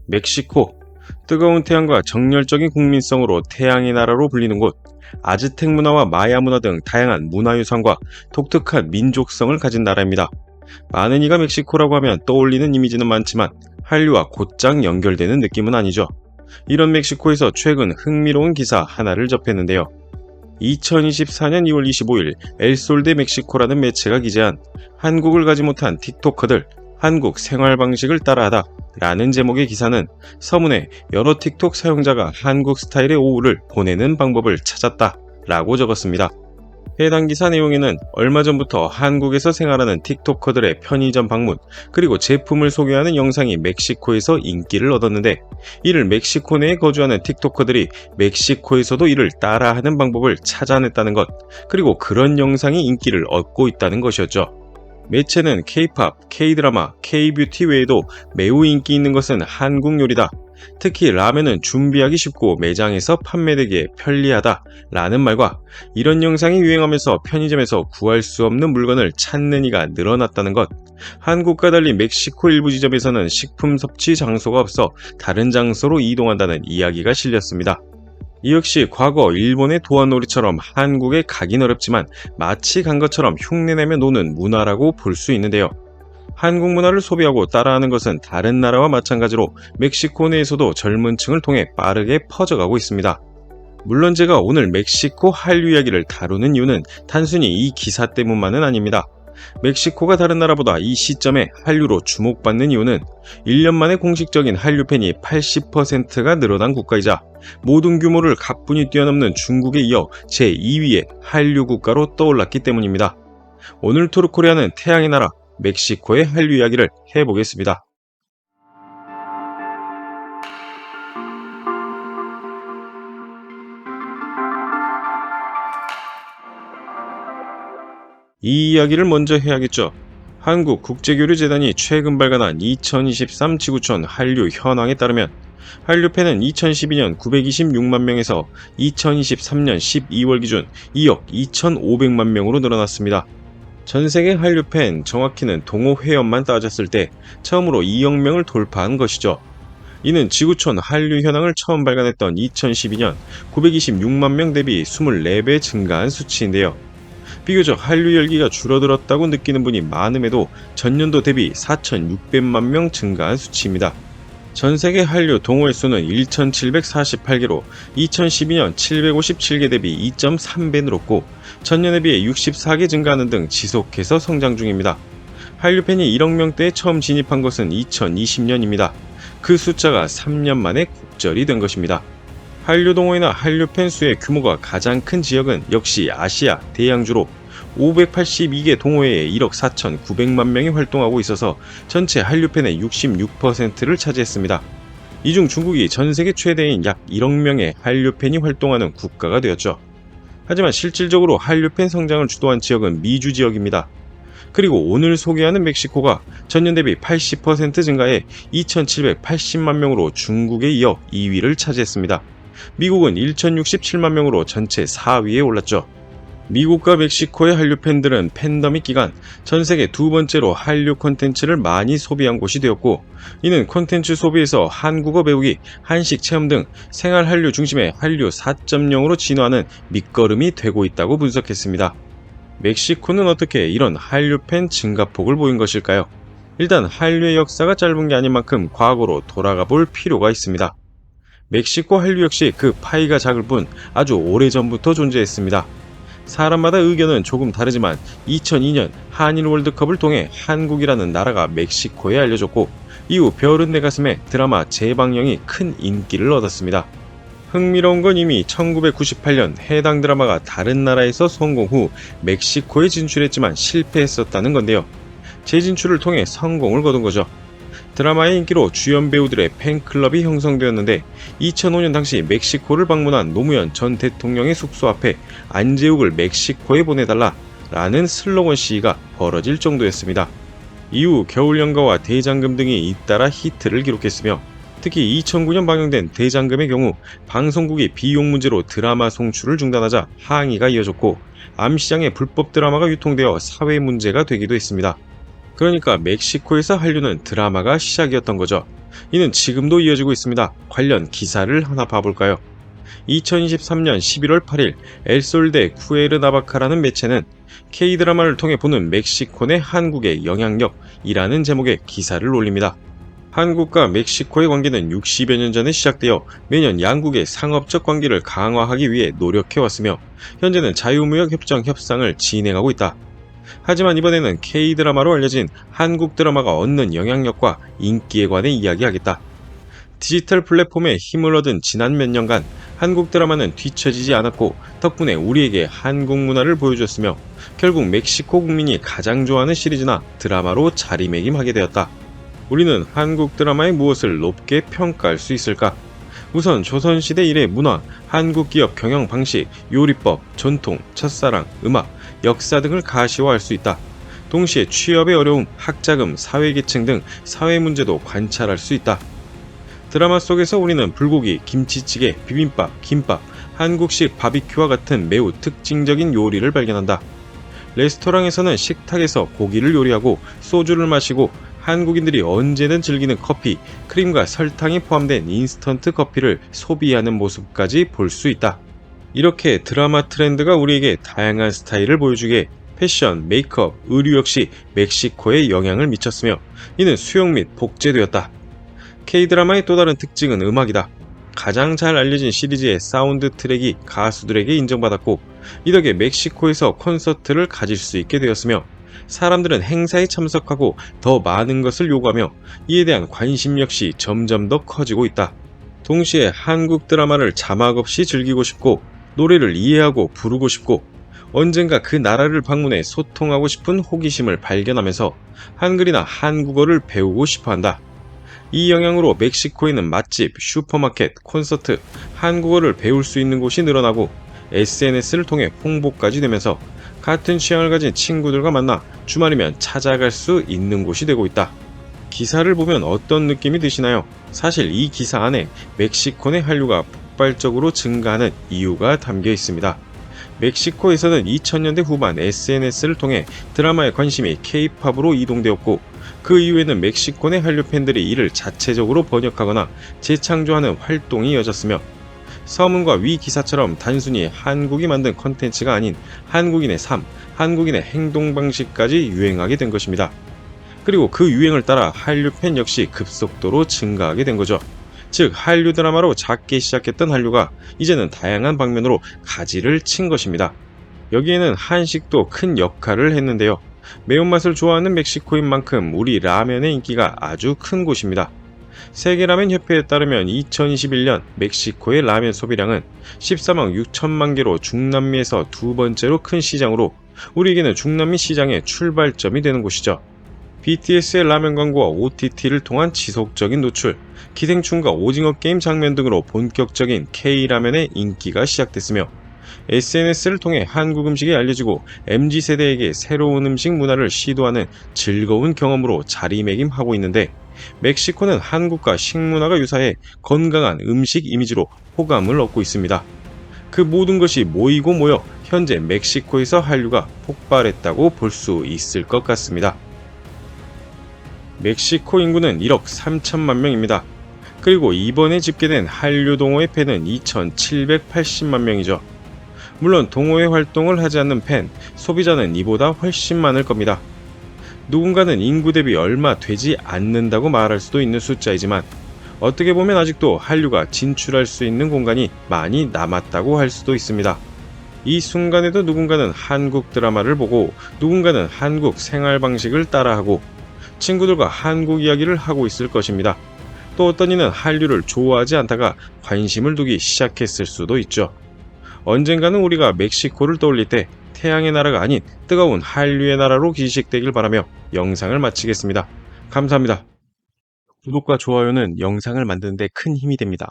멕시코. 뜨거운 태양과 정열적인 국민성으로 태양의 나라로 불리는 곳. 아즈텍 문화와 마야 문화 등 다양한 문화유산과 독특한 민족성을 가진 나라입니다. 많은 이가 멕시코라고 하면 떠올리는 이미지는 많지만 한류와 곧장 연결되는 느낌은 아니죠. 이런 멕시코에서 최근 흥미로운 기사 하나를 접했는데요. 2024년 2월 25일 엘솔데 멕시코라는 매체가 기재한 한국을 가지 못한 틱토커들 한국 생활 방식을 따라하다 라는 제목의 기사는 서문에 여러 틱톡 사용자가 한국 스타일의 오후를 보내는 방법을 찾았다 라고 적었습니다. 해당 기사 내용에는 얼마 전부터 한국에서 생활하는 틱토커들의 편의점 방문 그리고 제품을 소개하는 영상이 멕시코에서 인기를 얻었는데, 이를 멕시코 내에 거주하는 틱토커들이 멕시코에서도 이를 따라하는 방법을 찾아냈다는 것, 그리고 그런 영상이 인기를 얻고 있다는 것이었죠. 매체는 K-팝, K-드라마, K-뷰티 외에도 매우 인기 있는 것은 한국 요리다. 특히 라면은 준비하기 쉽고 매장에서 판매되기에 편리하다 라는 말과 이런 영상이 유행하면서 편의점에서 구할 수 없는 물건을 찾는 이가 늘어났다는 것, 한국과 달리 멕시코 일부 지점에서는 식품 섭취 장소가 없어 다른 장소로 이동한다는 이야기가 실렸습니다. 이 역시 과거 일본의 도안놀이처럼 한국에 가긴 어렵지만 마치 간 것처럼 흉내내며 노는 문화라고 볼 수 있는데요. 한국 문화를 소비하고 따라하는 것은 다른 나라와 마찬가지로 멕시코 내에서도 젊은 층을 통해 빠르게 퍼져가고 있습니다. 물론 제가 오늘 멕시코 한류 이야기를 다루는 이유는 단순히 이 기사 때문만은 아닙니다. 멕시코가 다른 나라보다 이 시점에 한류로 주목받는 이유는 1년 만에 공식적인 한류 팬이 80%가 늘어난 국가이자 모든 규모를 가뿐히 뛰어넘는 중국에 이어 제2위의 한류 국가로 떠올랐기 때문입니다. 오늘 투르코리아는 태양의 나라 멕시코의 한류 이야기를 해보겠습니다. 이 이야기를 먼저 해야겠죠. 한국국제교류재단이 최근 발간한 2023 지구촌 한류 현황에 따르면 한류 팬은 2012년 926만 명에서 2023년 12월 기준 2억 2,500만 명으로 늘어났습니다. 전세계 한류 팬, 정확히는 동호 회원만 따졌을 때 처음으로 2억 명을 돌파한 것이죠. 이는 지구촌 한류 현황을 처음 발간했던 2012년 926만 명 대비 24배 증가한 수치인데요. 비교적 한류 열기가 줄어들었다고 느끼는 분이 많음에도 전년도 대비 4,600만 명 증가한 수치입니다. 전세계 한류 동호회 수는 1,748개로 2012년 757개 대비 2.3배 늘었고 전년에 비해 64개 증가하는 등 지속해서 성장 중입니다. 한류 팬이 1억 명대에 처음 진입한 것은 2020년입니다. 그 숫자가 3년 만에 곱절이 된 것입니다. 한류 동호회나 한류 팬 수의 규모가 가장 큰 지역은 역시 아시아 대양주로 582개 동호회에 1억 4,900만 명이 활동하고 있어서 전체 한류 팬의 66%를 차지했습니다. 이 중 중국이 전세계 최대인 약 1억 명의 한류 팬이 활동하는 국가가 되었죠. 하지만 실질적으로 한류 팬 성장을 주도한 지역은 미주 지역입니다. 그리고 오늘 소개하는 멕시코가 전년 대비 80% 증가해 2,780만 명으로 중국에 이어 2위를 차지했습니다. 미국은 1,067만 명으로 전체 4위에 올랐죠. 미국과 멕시코의 한류 팬들은 팬데믹 기간 전세계 두 번째로 한류 콘텐츠를 많이 소비한 곳이 되었고, 이는 콘텐츠 소비에서 한국어 배우기, 한식 체험 등 생활 한류 중심의 한류 4.0으로 진화하는 밑거름이 되고 있다고 분석했습니다. 멕시코는 어떻게 이런 한류 팬 증가폭을 보인 것일까요? 일단 한류의 역사가 짧은 게 아닌 만큼 과거로 돌아가 볼 필요가 있습니다. 멕시코 한류 역시 그 파이가 작을 뿐 아주 오래전부터 존재했습니다. 사람마다 의견은 조금 다르지만 2002년 한일 월드컵을 통해 한국이라는 나라가 멕시코에 알려졌고, 이후 별은 내 가슴에 드라마 재방영이 큰 인기를 얻었습니다. 흥미로운 건 이미 1998년 해당 드라마가 다른 나라에서 성공 후 멕시코에 진출했지만 실패했었다는 건데요. 재진출을 통해 성공을 거둔 거죠. 드라마의 인기로 주연 배우들의 팬클럽이 형성되었는데 2005년 당시 멕시코를 방문한 노무현 전 대통령의 숙소 앞에 안재욱을 멕시코에 보내달라 라는 슬로건 시위가 벌어질 정도였습니다. 이후 겨울연가와 대장금 등이 잇따라 히트를 기록했으며, 특히 2009년 방영된 대장금의 경우 방송국이 비용 문제로 드라마 송출을 중단하자 항의가 이어졌고, 암시장에 불법 드라마가 유통되어 사회 문제가 되기도 했습니다. 그러니까 멕시코에서 한류는 드라마가 시작이었던 거죠. 이는 지금도 이어지고 있습니다. 관련 기사를 하나 봐볼까요? 2023년 11월 8일 엘솔 데 쿠에르나바카라는 매체는 K드라마를 통해 보는 멕시코 내 한국의 영향력이라는 제목의 기사를 올립니다. 한국과 멕시코의 관계는 60여 년 전에 시작되어 매년 양국의 상업적 관계를 강화하기 위해 노력해왔으며 현재는 자유무역협정 협상을 진행하고 있다. 하지만 이번에는 K드라마로 알려진 한국 드라마가 얻는 영향력과 인기에 관해 이야기하겠다. 디지털 플랫폼에 힘을 얻은 지난 몇 년간 한국 드라마는 뒤처지지 않았고 덕분에 우리에게 한국 문화를 보여줬으며 결국 멕시코 국민이 가장 좋아하는 시리즈나 드라마로 자리매김하게 되었다. 우리는 한국 드라마의 무엇을 높게 평가할 수 있을까? 우선 조선시대 이래 문화, 한국 기업 경영 방식, 요리법, 전통, 첫사랑, 음악, 역사 등을 가시화할 수 있다. 동시에 취업의 어려움, 학자금, 사회계층 등 사회 문제도 관찰할 수 있다. 드라마 속에서 우리는 불고기, 김치찌개, 비빔밥, 김밥, 한국식 바비큐와 같은 매우 특징적인 요리를 발견한다. 레스토랑에서는 식탁에서 고기를 요리하고 소주를 마시고 한국인들이 언제든 즐기는 커피, 크림과 설탕이 포함된 인스턴트 커피를 소비하는 모습까지 볼 수 있다. 이렇게 드라마 트렌드가 우리에게 다양한 스타일을 보여주기에 패션, 메이크업, 의류 역시 멕시코에 영향을 미쳤으며 이는 수용 및 복제되었다. K드라마의 또 다른 특징은 음악이다. 가장 잘 알려진 시리즈의 사운드 트랙이 가수들에게 인정받았고 이 덕에 멕시코에서 콘서트를 가질 수 있게 되었으며 사람들은 행사에 참석하고 더 많은 것을 요구하며 이에 대한 관심 역시 점점 더 커지고 있다. 동시에 한국 드라마를 자막 없이 즐기고 싶고 노래를 이해하고 부르고 싶고 언젠가 그 나라를 방문해 소통하고 싶은 호기심을 발견하면서 한글이나 한국어를 배우고 싶어한다. 이 영향으로 멕시코에는 맛집, 슈퍼마켓, 콘서트, 한국어를 배울 수 있는 곳이 늘어나고 SNS를 통해 홍보까지 되면서 같은 취향을 가진 친구들과 만나 주말이면 찾아갈 수 있는 곳이 되고 있다. 기사를 보면 어떤 느낌이 드시나요? 사실 이 기사 안에 멕시코 내 한류가 폭발적으로 증가하는 이유가 담겨 있습니다. 멕시코에서는 2000년대 후반 SNS를 통해 드라마의 관심이 K-팝으로 이동되었고 그 이후에는 멕시코 내 한류 팬들이 이를 자체적으로 번역하거나 재창조하는 활동이 이어졌으며 서문과 위 기사처럼 단순히 한국이 만든 컨텐츠가 아닌 한국인의 삶, 한국인의 행동 방식까지 유행하게 된 것입니다. 그리고 그 유행을 따라 한류 팬 역시 급속도로 증가하게 된 거죠. 즉 한류 드라마로 작게 시작했던 한류가 이제는 다양한 방면으로 가지를 친 것입니다. 여기에는 한식도 큰 역할을 했는데요. 매운맛을 좋아하는 멕시코인 만큼 우리 라면의 인기가 아주 큰 곳입니다. 세계라면협회에 따르면 2021년 멕시코의 라면 소비량은 14만 6천만 개로 중남미에서 두 번째로 큰 시장으로 우리에게는 중남미 시장의 출발점이 되는 곳이죠. BTS의 라면 광고와 OTT를 통한 지속적인 노출, 기생충과 오징어 게임 장면 등으로 본격적인 K라면의 인기가 시작됐으며 SNS를 통해 한국 음식이 알려지고 MZ세대에게 새로운 음식 문화를 시도하는 즐거운 경험으로 자리매김하고 있는데 멕시코는 한국과 식문화가 유사해 건강한 음식 이미지로 호감을 얻고 있습니다. 그 모든 것이 모이고 모여 현재 멕시코에서 한류가 폭발했다고 볼 수 있을 것 같습니다. 멕시코 인구는 1억 3천만 명입니다. 그리고 이번에 집계된 한류 동호회 팬은 2,780만 명이죠. 물론 동호회 활동을 하지 않는 팬, 소비자는 이보다 훨씬 많을 겁니다. 누군가는 인구 대비 얼마 되지 않는다고 말할 수도 있는 숫자이지만 어떻게 보면 아직도 한류가 진출할 수 있는 공간이 많이 남았다고 할 수도 있습니다. 이 순간에도 누군가는 한국 드라마를 보고 누군가는 한국 생활 방식을 따라하고 친구들과 한국 이야기를 하고 있을 것입니다. 또 어떤 이는 한류를 좋아하지 않다가 관심을 두기 시작했을 수도 있죠. 언젠가는 우리가 멕시코를 떠올릴 때 태양의 나라가 아닌 뜨거운 한류의 나라로 기식되길 바라며 영상을 마치겠습니다. 감사합니다. 구독과 좋아요는 영상을 만드는 데 큰 힘이 됩니다.